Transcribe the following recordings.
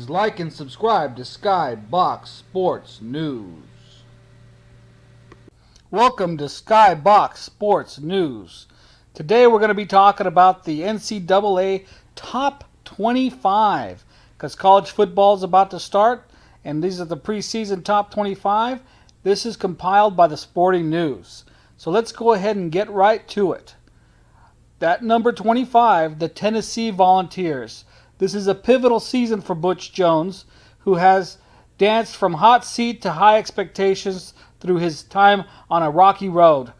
Please like and subscribe to Skybox Sports News. Welcome to Skybox Sports News. Today we're going to be talking about the NCAA Top 25 because college football is about to start, and these are the preseason Top 25. This is compiled by the Sporting News. So let's go ahead and get right to it. At number 25, the Tennessee Volunteers. This is a pivotal season for Butch Jones, who has danced from hot seat to high expectations through his time on a rocky road.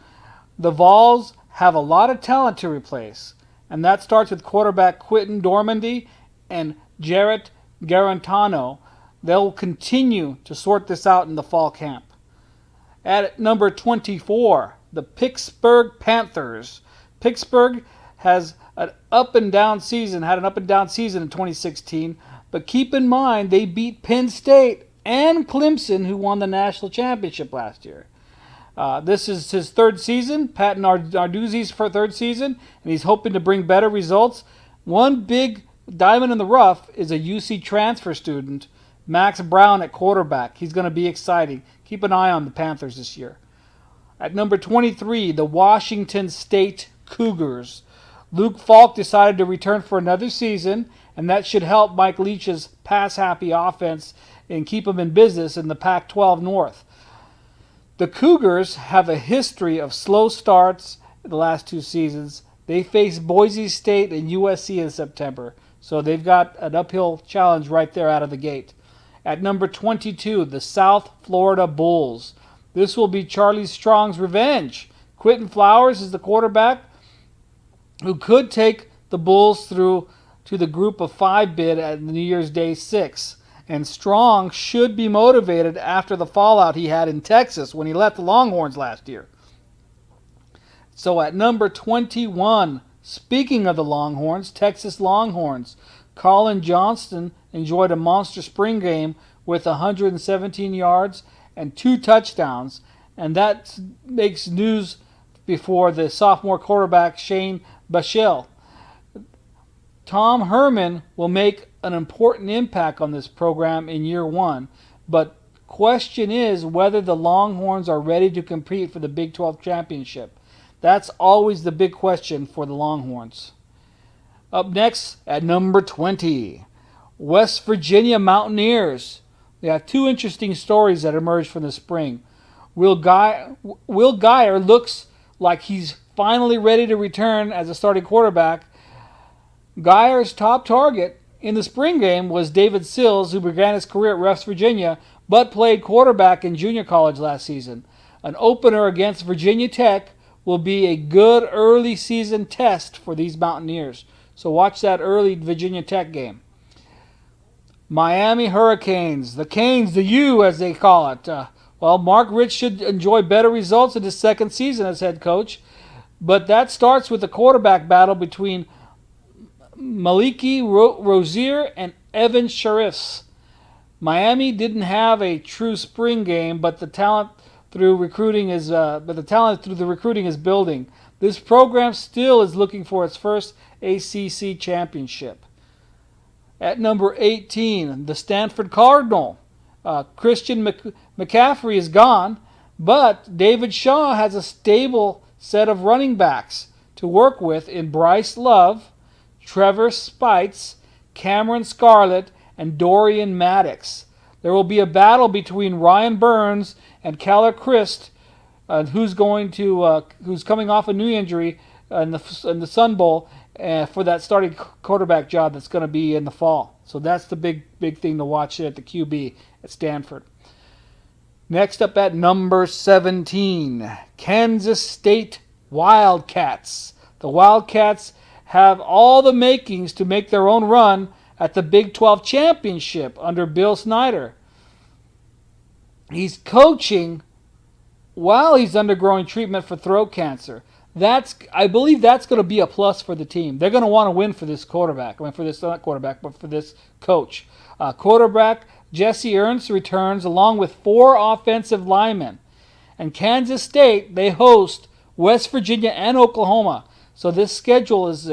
The Vols have a lot of talent to replace, and that starts with quarterback Quinton Dormady and Jarrett Garantano. They'll continue to sort this out in the fall camp. At number 24, the Pittsburgh Panthers. Pittsburgh has had an up and down season in 2016, but keep in mind they beat Penn State and Clemson, who won the national championship last year. This is his third season, Pat Narduzzi's third season, and he's hoping to bring better results. One big diamond in the rough is a UC transfer student, Max Brown at quarterback. He's going to be exciting. Keep an eye on the Panthers this year. At number 23, the Washington State Cougars. Luke Falk decided to return for another season, and that should help Mike Leach's pass-happy offense and keep him in business in the Pac-12 North. The Cougars have a history of slow starts in the last two seasons. They face Boise State and USC in September, so they've got an uphill challenge right there out of the gate. At number 22, the South Florida Bulls. This will be Charlie Strong's revenge. Quentin Flowers is the quarterback who could take the Bulls through to the Group of 5 bid at New Year's Day 6. And Strong should be motivated after the fallout he had in Texas when he left the Longhorns last year. So at number 21, speaking of the Longhorns, Texas Longhorns, Colin Johnston enjoyed a monster spring game with 117 yards and 2 touchdowns, and that makes news before the sophomore quarterback Shane Buechele. Tom Herman will make an important impact on this program in year one, but question is whether the Longhorns are ready to compete for the Big 12 championship. That's always the big question for the Longhorns. Up next, at number 20, West Virginia Mountaineers. They have 2 interesting stories that emerged from the spring. Will Geyer looks like he's finally ready to return as a starting quarterback. Geyer's top target in the spring game was David Sills, who began his career at West Virginia but played quarterback in junior college last season. An opener against Virginia Tech will be a good early season test for these Mountaineers. So watch that early Virginia Tech game. Miami Hurricanes, the Canes, the U as they call it. Mark Rich should enjoy better results in his second season as head coach, but that starts with the quarterback battle between Maliki Rozier and Evan Sheriffs. Miami didn't have a true spring game, but the talent through the recruiting is building. This program still is looking for its first ACC championship. At number 18, the Stanford Cardinal. Christian McCaffrey is gone, but David Shaw has a stable set of running backs to work with in Bryce Love, Trevor Spites, Cameron Scarlett, and Dorian Maddox. There will be a battle between Ryan Burns and Kyler Christ, who's coming off a knee injury in the Sun Bowl for that starting quarterback job that's going to be in the fall. So that's the big thing to watch at the QB at Stanford. Next up at number 17, Kansas State Wildcats. The Wildcats have all the makings to make their own run at the Big 12 championship under Bill Snyder. He's coaching while he's undergoing treatment for throat cancer. I believe that's going to be a plus for the team. They're going to want to win for this quarterback. For this coach. Quarterback Jesse Ernst returns along with 4 offensive linemen. And Kansas State, they host West Virginia and Oklahoma. So this schedule is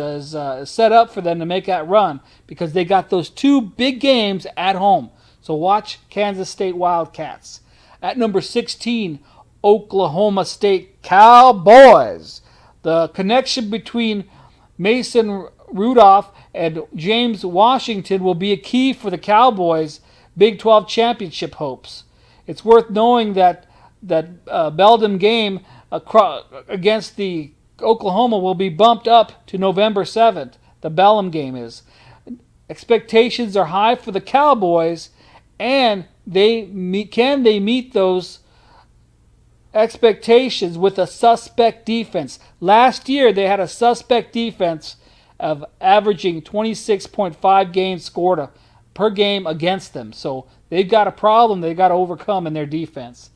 set up for them to make that run because they got those 2 big games at home. So watch Kansas State Wildcats. At number 16, Oklahoma State Cowboys. The connection between Mason Rudolph and James Washington will be a key for the Cowboys' Big 12 championship hopes. It's worth knowing that Belden game against the Oklahoma will be bumped up to November 7th. The Bellum game is. Expectations are high for the Cowboys, and can they meet those expectations with a suspect defense? Last year they had a suspect defense of averaging 26.5 games scored per game against them. So they've got a problem they've got to overcome in their defense.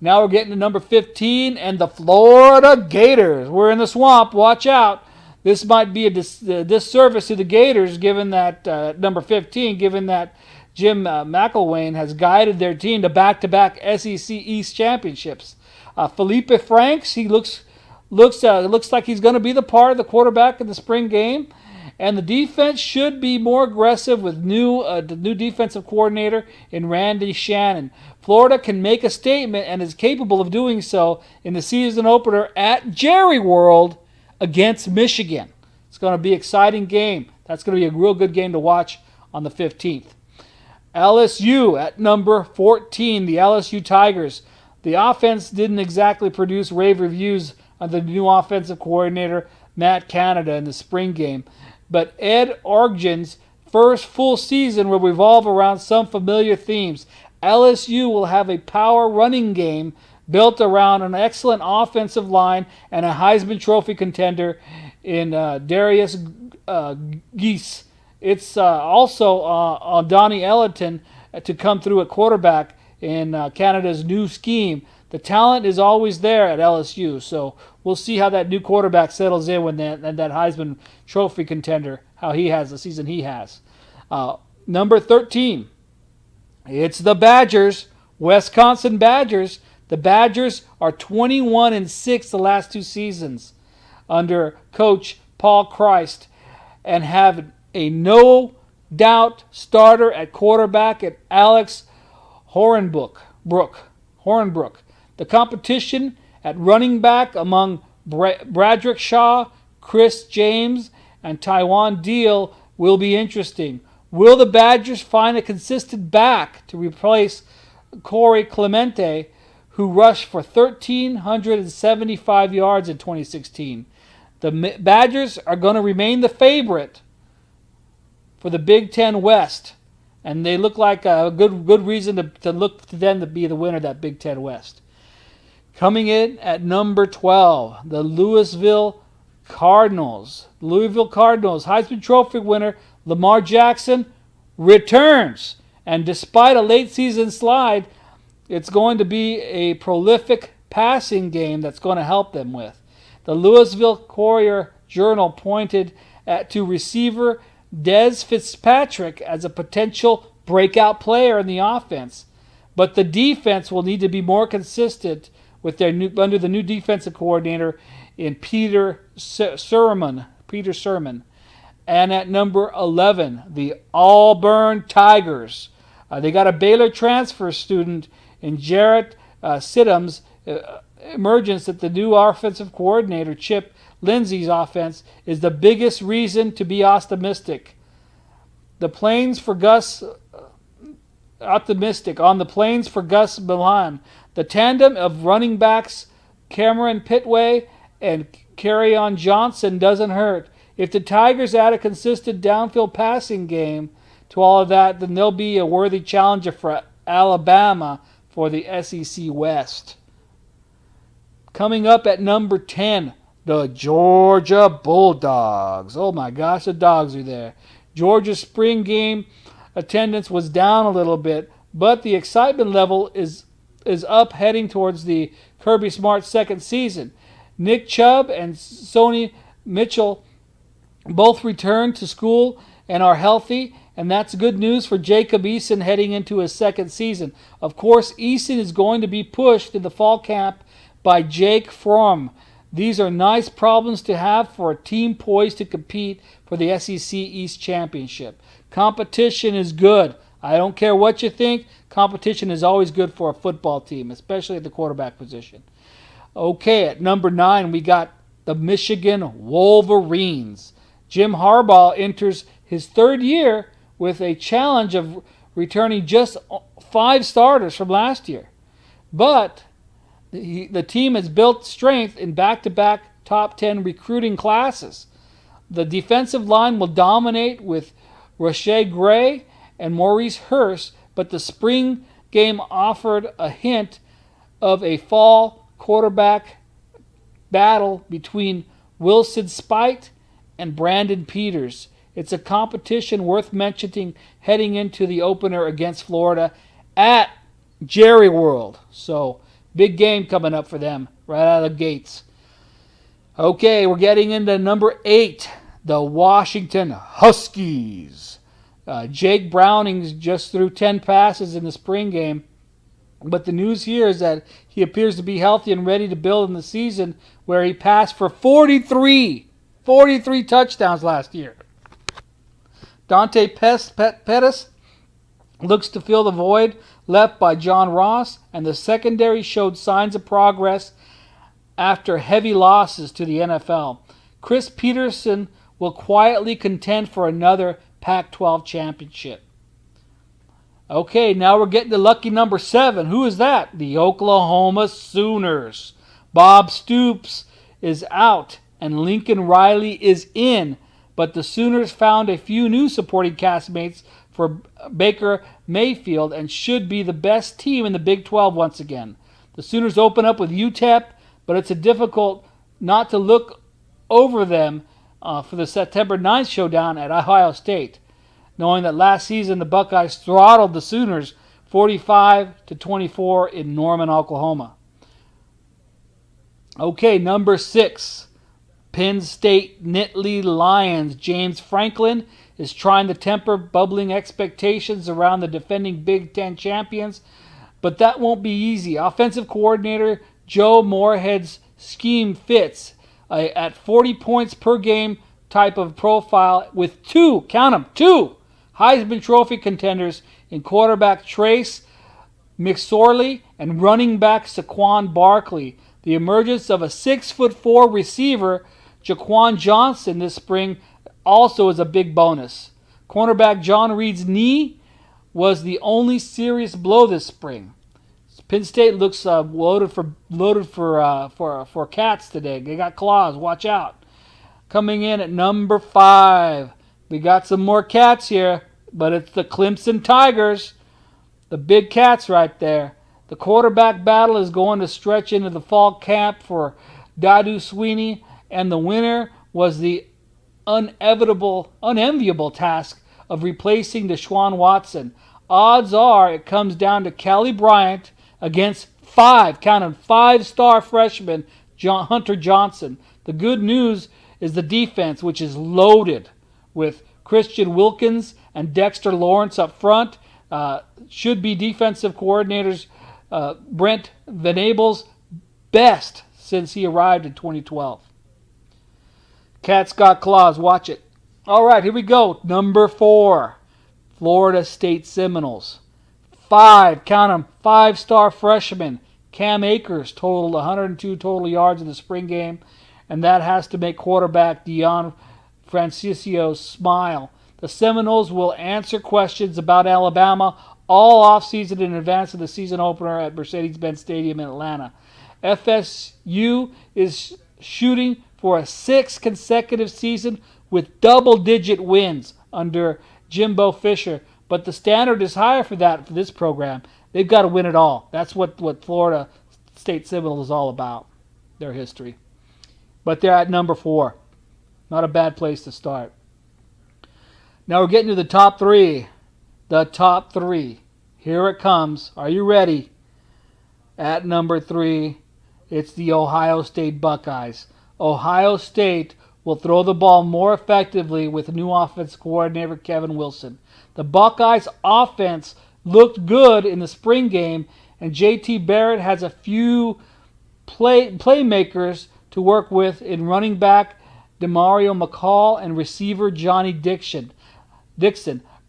Now we're getting to number 15 and the Florida Gators. We're in the swamp. Watch out. This might be a disservice to the Gators given that number 15, given that Jim McElwain has guided their team to back-to-back SEC East championships. Felipe Franks, he looks like he's going to be the part of the quarterback in the spring game, and the defense should be more aggressive with the new defensive coordinator in Randy Shannon. Florida can make a statement and is capable of doing so in the season opener at Jerry World against Michigan. It's going to be an exciting game. That's going to be a real good game to watch on the 15th. LSU at number 14, the LSU Tigers. The offense didn't exactly produce rave reviews under the new offensive coordinator, Matt Canada, in the spring game. But Ed Orgeron's first full season will revolve around some familiar themes. LSU will have a power running game built around an excellent offensive line and a Heisman Trophy contender in Darius Geese. It's also on Donnie Ellington to come through at quarterback in Canada's new scheme. The talent is always there at LSU, so we'll see how that new quarterback settles in when that Heisman Trophy contender, how he has the season he has. Number 13, it's the Badgers, Wisconsin Badgers. The Badgers are 21-6 the last 2 seasons under Coach Paul Christ and have a no-doubt starter at quarterback at Alex Hornbrook. The competition at running back among Bradrick Shaw, Chris James, and Tywan Deal will be interesting. Will the Badgers find a consistent back to replace Corey Clemente, who rushed for 1,375 yards in 2016? The Badgers are going to remain the favorite for the Big Ten West, and they look like a good reason to look to them to be the winner of that Big Ten West. Coming in at number 12, the Louisville Cardinals. Louisville Cardinals, Heisman Trophy winner Lamar Jackson returns, and despite a late season slide, it's going to be a prolific passing game that's going to help them with. The Louisville Courier-Journal pointed to receiver Dez Fitzpatrick as a potential breakout player in the offense, but the defense will need to be more consistent with under the new defensive coordinator in Peter Sermon. And at number 11, the Auburn Tigers. They got a Baylor transfer student in Jarrett Sidham's emergence at the new offensive coordinator, Chip Lindsey's offense, is the biggest reason to be optimistic. On the plains for Gus Milan, the tandem of running backs Cameron Pitway and Kerryon Johnson doesn't hurt. If the Tigers add a consistent downfield passing game to all of that, then they'll be a worthy challenger for Alabama for the SEC West. Coming up at number 10, the Georgia Bulldogs. Oh my gosh, the dogs are there. Georgia's spring game attendance was down a little bit, but the excitement level is up heading towards the Kirby Smart second season. Nick Chubb and Sony Mitchell both returned to school and are healthy, and that's good news for Jacob Eason heading into his second season. Of course, Eason is going to be pushed in the fall camp by Jake Fromm. These are nice problems to have for a team poised to compete for the SEC East Championship. Competition is good. I don't care what you think. Competition is always good for a football team, especially at the quarterback position. Okay, at number 9, we got the Michigan Wolverines. Jim Harbaugh enters his 3rd year with a challenge of returning just 5 starters from last year. But the team has built strength in back-to-back top 10 recruiting classes. The defensive line will dominate with Rashae Gray and Maurice Hurst, but the spring game offered a hint of a fall quarterback battle between Wilson Spite and Brandon Peters. It's a competition worth mentioning heading into the opener against Florida at Jerry World. So, big game coming up for them right out of the gates. Okay, we're getting into number 8, the Washington Huskies. Jake Browning's just threw 10 passes in the spring game, but the news here is that he appears to be healthy and ready to build in the season, where he passed for 43 touchdowns last year. Dante Pettis looks to fill the void left by John Ross, and the secondary showed signs of progress after heavy losses to the NFL. Chris Peterson will quietly contend for another Pac-12 championship. Okay, now we're getting to lucky number 7. Who is that? The Oklahoma Sooners. Bob Stoops is out and Lincoln Riley is in, but the Sooners found a few new supporting castmates for Baker Mayfield and should be the best team in the Big 12 once again. The Sooners open up with UTEP, but it's difficult not to look over them for the September 9th showdown at Ohio State, knowing that last season the Buckeyes throttled the Sooners 45-24 in Norman, Oklahoma. Okay, number 6, Penn State Nittany Lions. James Franklin is trying to temper bubbling expectations around the defending Big Ten champions, but that won't be easy. Offensive coordinator Joe Moorhead's scheme fits at 40 points per game type of profile with 2 Heisman Trophy contenders in quarterback Trace McSorley and running back Saquon Barkley. The emergence of a 6'4" receiver, Jaquan Johnson, this spring also is a big bonus. Cornerback John Reed's knee was the only serious blow this spring. Penn State looks loaded for cats today. They got claws. Watch out. Coming in at number 5, we got some more cats here, but it's the Clemson Tigers, the big cats right there. The quarterback battle is going to stretch into the fall camp for Dadu Sweeney, and the winner was the unenviable task of replacing Deshaun Watson. Odds are it comes down to Kelly Bryant against 5-star freshman Hunter Johnson. The good news is the defense, which is loaded with Christian Wilkins and Dexter Lawrence up front. Should be defensive coordinators Brent Venable's best since he arrived in 2012. Cats got claws. Watch it. All right, here we go. Number 4, Florida State Seminoles. 5-star freshman Cam Akers totaled 102 total yards in the spring game, and that has to make quarterback Deion Francisco smile. The Seminoles will answer questions about Alabama all offseason in advance of the season opener at Mercedes-Benz Stadium in Atlanta. FSU is shooting for a 6th consecutive season with double-digit wins under Jimbo Fisher, but the standard is higher for this program. They've got to win it all. That's what Florida State Seminoles is all about, their history. But they're at number 4. Not a bad place to start. Now we're getting to the top 3. The top 3. Here it comes. Are you ready? At number 3, it's the Ohio State Buckeyes. Ohio State will throw the ball more effectively with new offensive coordinator Kevin Wilson. The Buckeyes' offense looked good in the spring game, and J.T. Barrett has a few playmakers to work with in running back Demario McCall and receiver Johnny Dixon.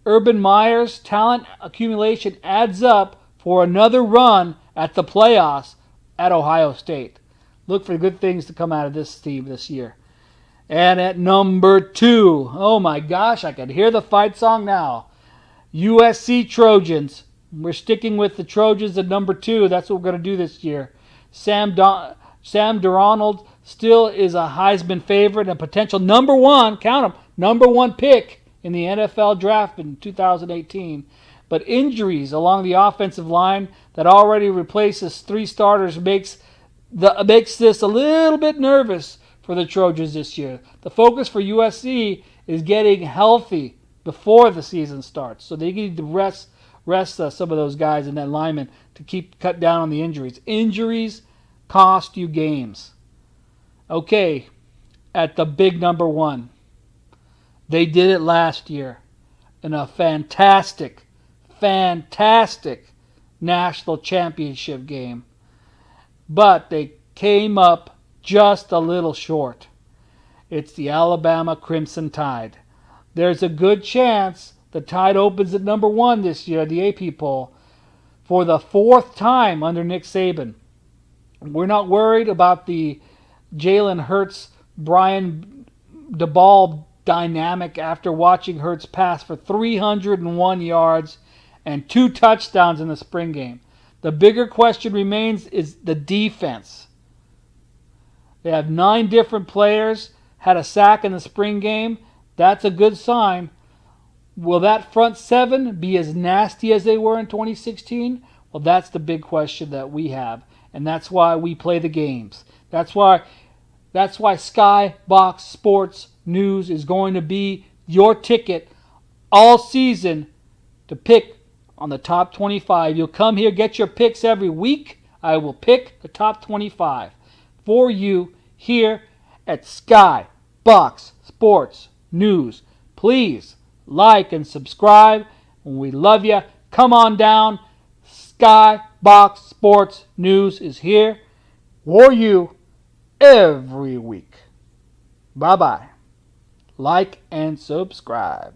Urban Meyer's talent accumulation adds up for another run at the playoffs at Ohio State. Look for good things to come out of this team this year. And at number 2, oh my gosh, I can hear the fight song now. USC Trojans. We're sticking with the Trojans at number 2. That's what we're going to do this year. Sam Darnold still is a Heisman favorite and potential number 1, count 'em, number 1 pick in the NFL draft in 2018. But injuries along the offensive line that already replaces 3 starters makes this a little bit nervous for the Trojans this year. The focus for USC is getting healthy before the season starts. So they need to rest some of those guys in that linemen to cut down on the injuries. Injuries cost you games. Okay, at the big number 1. They did it last year in a fantastic national championship game. But they came up just a little short. It's the Alabama Crimson Tide. There's a good chance the Tide opens at number 1 this year, the AP poll, for the 4th time under Nick Saban. We're not worried about the Jalen Hurts, Brian DeBall dynamic after watching Hurts pass for 301 yards and 2 touchdowns in the spring game. The bigger question remains is the defense. They have 9 different players, had a sack in the spring game. That's a good sign. Will that front 7 be as nasty as they were in 2016? Well, that's the big question that we have, and that's why we play the games. That's why Skybox Sports News is going to be your ticket all season to pick on the top 25. You'll come here, get your picks every week. I will pick the top 25 for you here at Skybox Sports News. Please like and subscribe. We love you. Come on down. Skybox Sports News is here for you every week. Bye-bye. Like and subscribe.